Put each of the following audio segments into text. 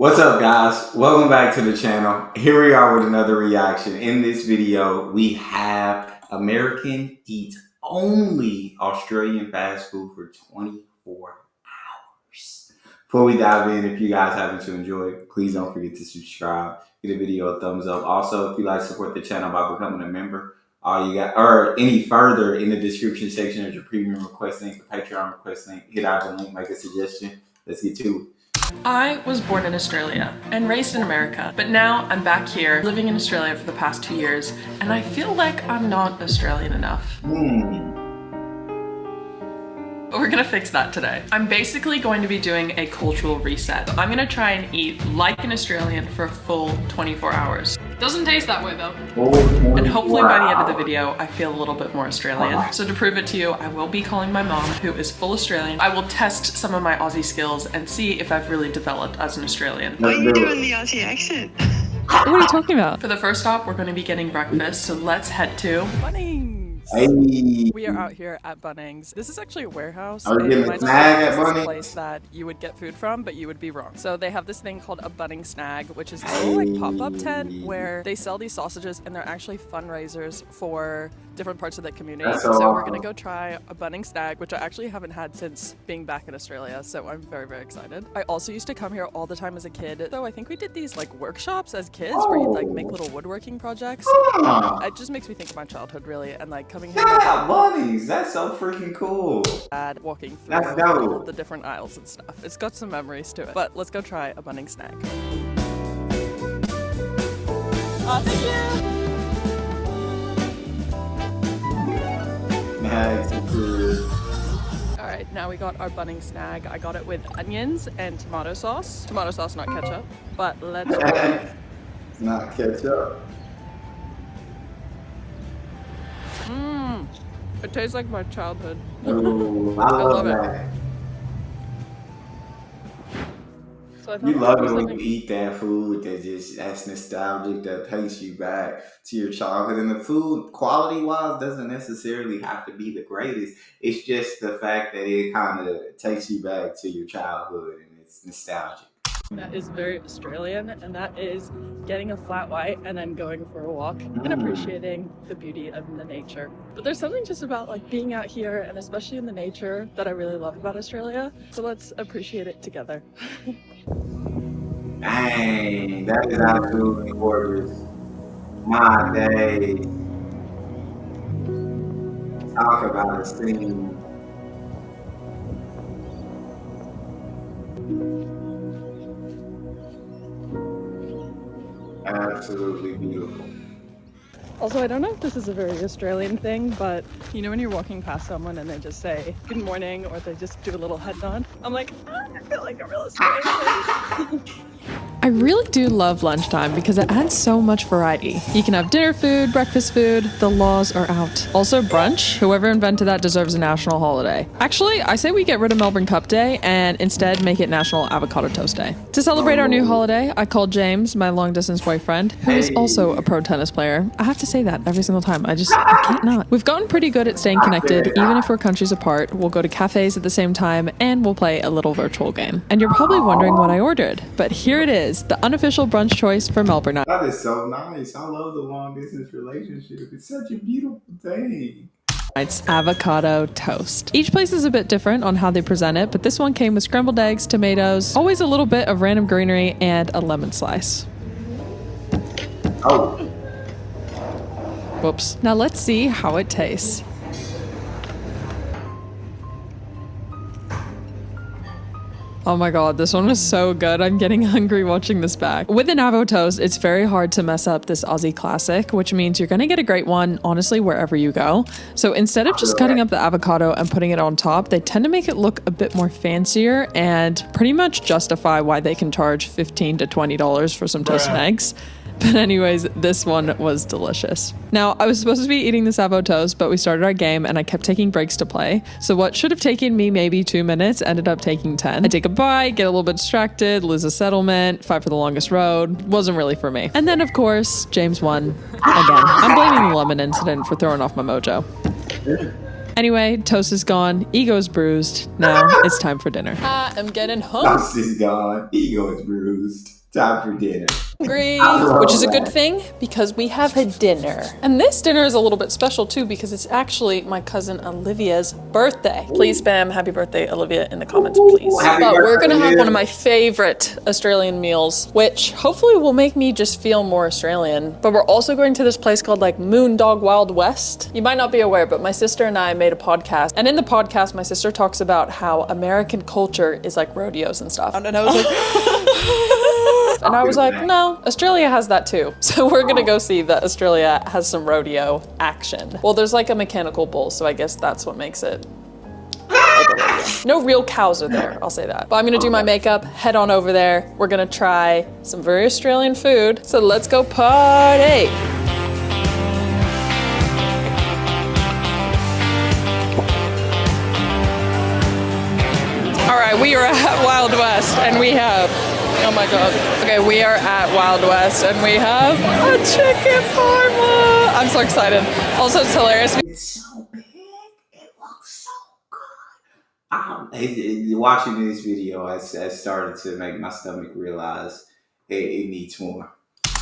What's up, guys? Welcome back to the channel. Here we are with another reaction. In this video, we have American eats only Australian fast food for 24 hours. Before we dive in, if you guys happen to enjoy it, please don't forget to subscribe. Give the video a thumbs up. Also, if you like to support the channel by becoming a member, all you got, or any further in the description section of your premium request link, the Patreon request link, hit out the link, make a suggestion. Let's get to it. I was born in Australia and raised in America, but now I'm back here living in Australia for the past 2 years, and I feel like I'm not Australian enough. But we're gonna fix that today. I'm basically going to be doing a cultural reset. I'm gonna try and eat like an Australian for a full 24 hours. Doesn't taste that way though. And hopefully by the end of the video, I feel a little bit more Australian. So to prove it to you, I will be calling my mom, who is full Australian. I will test some of my Aussie skills and see if I've really developed as an Australian. Why are you doing the Aussie accent? What are you talking about? For the first stop, we're gonna be getting breakfast, so let's head to Bunnings. Hey. We are out here at Bunnings. This is actually a warehouse. Are we getting a snag at Bunnings? A place that you would get food from, but you would be wrong. So they have this thing called a Bunnings snag, which is a little like pop-up tent where they sell these sausages, and they're actually fundraisers for different parts of the community. So we're gonna go try a Bunnings snag, which I actually haven't had since being back in Australia. So I'm very, very excited. I also used to come here all the time as a kid. So I think we did these like workshops as kids where you'd like make little woodworking projects. It just makes me think of my childhood really, and like coming here. Yeah, Bunnings, that's so freaking cool. Walking through all the different aisles and stuff. It's got some memories to it. But let's go try a Bunnings snag. Oh, thank you. Nice. Alright, now we got our Bunnings snag. I got it with onions and tomato sauce. Tomato sauce, not ketchup. But let's try. It's not ketchup. It tastes like my childhood. Ooh, I love that. So you love it when you eat that food that's nostalgic, that takes you back to your childhood. And the food, quality-wise, doesn't necessarily have to be the greatest. It's just the fact that it kind of takes you back to your childhood, and it's nostalgic. That is very Australian, and that is getting a flat white and then going for a walk and appreciating the beauty of the nature. But there's something just about like being out here, and especially in the nature, that I really love about Australia. So let's appreciate it together. Dang, that is absolutely gorgeous. My day. Talk about a scene. Absolutely beautiful. Also, I don't know if this is a very Australian thing, but you know when you're walking past someone and they just say good morning, or they just do a little head nod? I'm like, I feel like a real Australian. I really do love lunchtime because it adds so much variety. You can have dinner food, breakfast food, the laws are out. Also brunch, whoever invented that deserves a national holiday. Actually, I say we get rid of Melbourne Cup Day and instead make it National Avocado Toast Day. To celebrate our new holiday, I called James, my long distance boyfriend, who is also a pro tennis player. I have to say that every single time. I can't not. We've gotten pretty good at staying connected, even if we're countries apart. We'll go to cafes at the same time, and we'll play a little virtual game. And you're probably wondering what I ordered, but here it is. The unofficial brunch choice for Melbourne. That is so nice. I love the long distance relationship. It's such a beautiful thing. It's avocado toast. Each place is a bit different on how they present it, but this one came with scrambled eggs, tomatoes, always a little bit of random greenery, and a lemon slice. Oh. Whoops. Now let's see how it tastes. Oh my god, this one was so good. I'm getting hungry watching this back. With an avo toast, it's very hard to mess up this Aussie classic, which means you're gonna get a great one, honestly, wherever you go. So instead of just cutting up the avocado and putting it on top, they tend to make it look a bit more fancier and pretty much justify why they can charge $15 to $20 for some toast and eggs. But anyways, this one was delicious. Now, I was supposed to be eating this avo toast, but we started our game and I kept taking breaks to play. So what should have taken me maybe 2 minutes ended up taking 10. I take a bite, get a little bit distracted, lose a settlement, fight for the longest road. Wasn't really for me. And then, of course, James won again. I'm blaming the lemon incident for throwing off my mojo. Anyway, toast is gone, ego is bruised. Now it's time for dinner. I am getting House is gone. Ego is bruised. Time for dinner. hungry, which is a good thing because we have a dinner. And this dinner is a little bit special too because it's actually my cousin Olivia's birthday. Please spam happy birthday Olivia in the comments, please. But we're gonna have one of my favorite Australian meals, which hopefully will make me just feel more Australian. But we're also going to this place called like Moondog Wild West. You might not be aware, but my sister and I made a podcast. And in the podcast, my sister talks about how American culture is like rodeos and stuff. And I was like, and I was like, no, Australia has that too. So we're gonna go see that Australia has some rodeo action. Well, there's like a mechanical bull, so I guess that's what makes it like a rodeo. No real cows are there, I'll say that. But I'm gonna do my makeup, head on over there. We're gonna try some very Australian food. So let's go party. All right, we are at Wild West and we have, oh my God. Okay, we are at Wild West and we have a chicken parma. I'm so excited. Also, it's hilarious. It's so big. It looks so good. Watching this video, I started to make my stomach realize it needs more.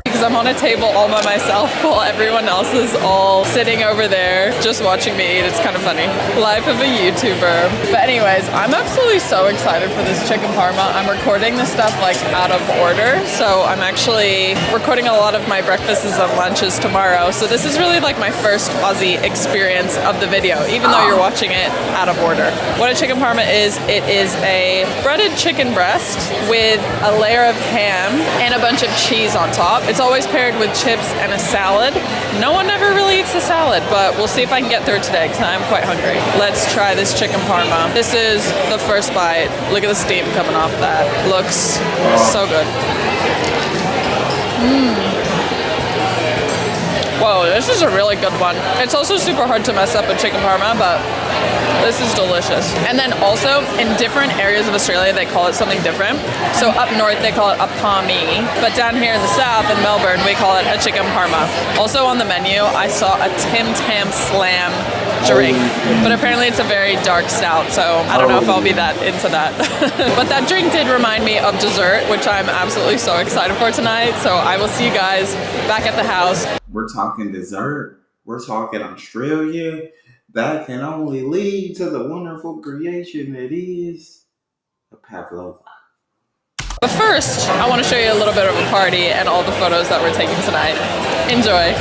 Because I'm on a table all by myself while everyone else is all sitting over there just watching me eat. It's kind of funny. Life of a YouTuber. But anyways, I'm absolutely so excited for this chicken parma. I'm recording this stuff like out of order. So I'm actually recording a lot of my breakfasts and lunches tomorrow. So this is really like my first Aussie experience of the video, even though you're watching it out of order. What a chicken parma is, it is a breaded chicken breast with a layer of ham and a bunch of cheese on top. It's always paired with chips and a salad. No one ever really eats the salad, but we'll see if I can get through it today because I'm quite hungry. Let's try this chicken parma. This is the first bite. Look at the steam coming off that. Looks so good. Whoa, this is a really good one. It's also super hard to mess up a chicken parma, but this is delicious. And then also in different areas of Australia, they call it something different. So up north, they call it a palmy, but down here in the south in Melbourne, we call it a chicken parma. Also on the menu, I saw a Tim Tam Slam drink, but apparently it's a very dark stout, so I don't know if I'll be that into that. But that drink did remind me of dessert, which I'm absolutely so excited for tonight. So I will see you guys back at the house. We're talking dessert. We're talking Australia. That can only lead to the wonderful creation that is a pavlova. But first, I want to show you a little bit of a party and all the photos that we're taking tonight. Enjoy.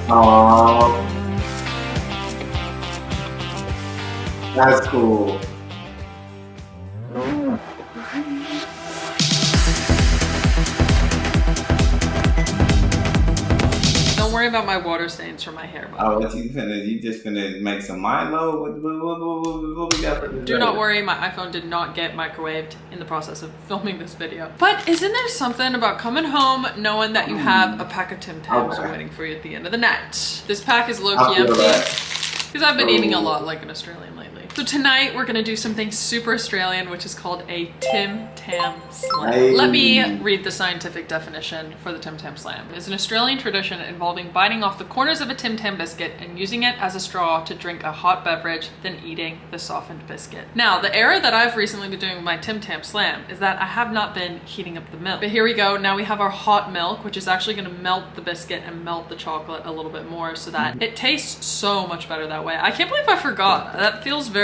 Oh, that's cool. Don't worry about my water stains from my hair. Oh, what you just finna make some Milo? What we got for dessert? Do not worry, my iPhone did not get microwaved in the process of filming this video. But isn't there something about coming home knowing that you have a pack of Tim Tams waiting for you at the end of the night? This pack is low-key empty because I've been eating a lot like an Australian lately. So tonight we're gonna do something super Australian, which is called a Tim Tam Slam. Hey. Let me read the scientific definition for the Tim Tam Slam. It's an Australian tradition involving biting off the corners of a Tim Tam biscuit and using it as a straw to drink a hot beverage, then eating the softened biscuit. Now, the error that I've recently been doing with my Tim Tam Slam is that I have not been heating up the milk. But here we go. Now we have our hot milk, which is actually gonna melt the biscuit and melt the chocolate a little bit more so that it tastes so much better that way. I can't believe I forgot. That feels very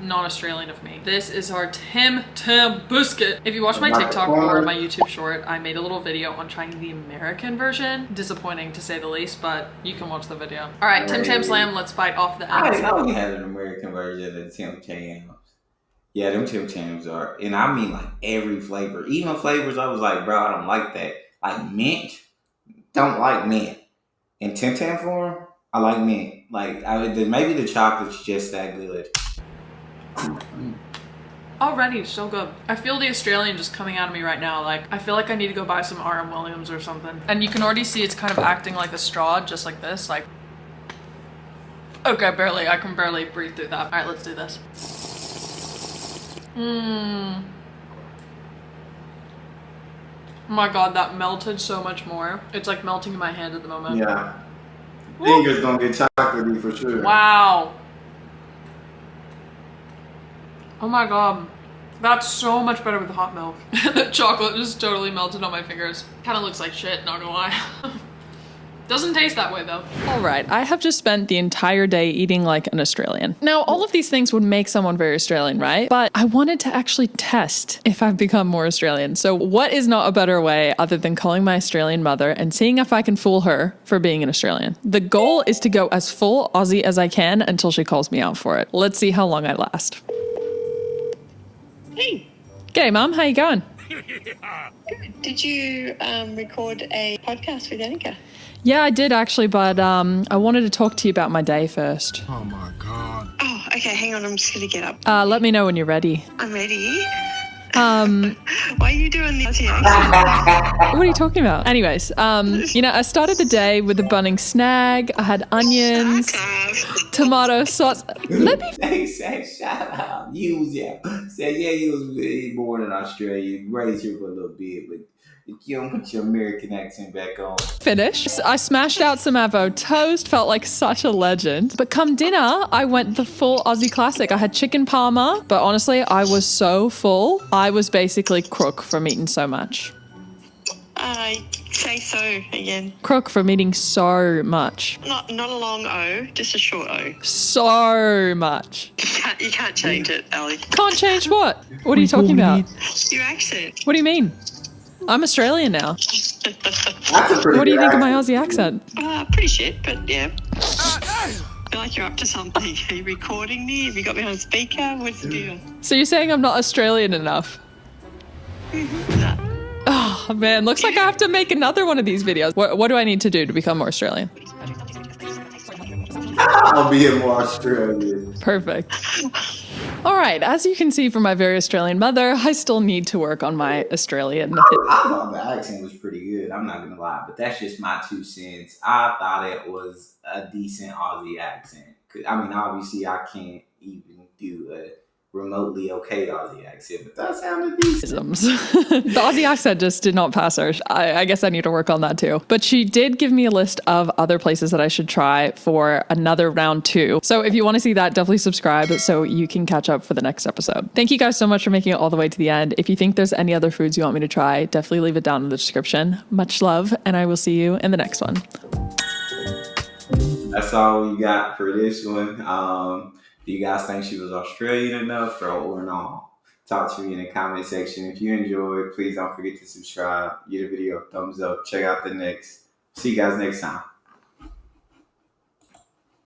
non-Australian of me. This is our Tim Tam biscuit. If you watch my TikTok or my YouTube short, I made a little video on trying the American version. Disappointing to say the least, but you can watch the video. All right, Tim Tam Slam, let's bite off the I ends. didn't know we had an American version of Tim Tams. Yeah, them Tim Tams are, and I mean like every flavor. Even flavors I was like, bro, I don't like that. Like mint, don't like mint. In Tim Tam form, I like mint. Like maybe the chocolate's just that good. Already so good. I feel the Australian just coming out of me right now. Like, I feel like I need to go buy some R.M. Williams or something. And you can already see it's kind of acting like a straw, just like this. Like, okay, barely. I can barely breathe through that. All right, let's do this. Oh my god, that melted so much more. It's like melting in my hand at the moment. Yeah. Woo. Fingers gonna get chocolatey for sure. Wow. Oh my god. That's so much better with hot milk. The chocolate just totally melted on my fingers. Kind of looks like shit, not gonna lie. Doesn't taste that way though. All right, I have just spent the entire day eating like an Australian. Now, all of these things would make someone very Australian, right? But I wanted to actually test if I've become more Australian. So what is not a better way other than calling my Australian mother and seeing if I can fool her for being an Australian? The goal is to go as full Aussie as I can until she calls me out for it. Let's see how long I last. Hey, G'day, Mum. How you going? good. Did you record a podcast with Annika? Yeah, I did actually, but I wanted to talk to you about my day first. Oh my God. Oh, okay, hang on, I'm just gonna get up. Let me know when you're ready. I'm ready. Um, Why are you doing the Aussie accent? What are you talking about? Anyways, you know, I started the day with a Bunnings snag. I had onions, tomato sauce. Let me. They say, shut up. You was, you was born in Australia, raised here for a little bit, but you don't put your American accent back on. Finish. I smashed out some avo toast, felt like such a legend. But come dinner, I went the full Aussie classic. I had chicken parma, but honestly, I was so full. I was basically crook from eating so much. Say so again. Crook from eating so much. Not a long O, just a short O. So much. You can't change it, Ali. Can't change what? What are you talking about? Your accent. What do you mean? I'm Australian now. That's a pretty What do you good think of my accent. Aussie accent? Pretty shit, but yeah. I feel like you're up to something. Are you recording me? Have you got me on speaker? What's the deal? So you're saying I'm not Australian enough? No. Oh man, looks like I have to make another one of these videos. What do I need to do to become more Australian? I'll be in more Australia. Perfect. All right, as you can see from my very Australian mother, I still need to work on my Australian. I thought the accent was pretty good. I'm not gonna lie, but that's just my 2 cents. I thought it was a decent Aussie accent. I mean, obviously, I can't even do a remotely okay Aussie accent, but that sounded decent. The Aussie accent just did not pass her. I guess I need to work on that too. But she did give me a list of other places that I should try for another round 2. So if you want to see that, definitely subscribe so you can catch up for the next episode. Thank you guys so much for making it all the way to the end. If you think there's any other foods you want me to try, definitely leave it down in the description. Much love, and I will see you in the next one. That's all we got for this one. Do you guys think she was Australian enough or not? Talk to me in the comment section. If you enjoyed, please don't forget to subscribe, give the video a thumbs up, check out the next. See you guys next time.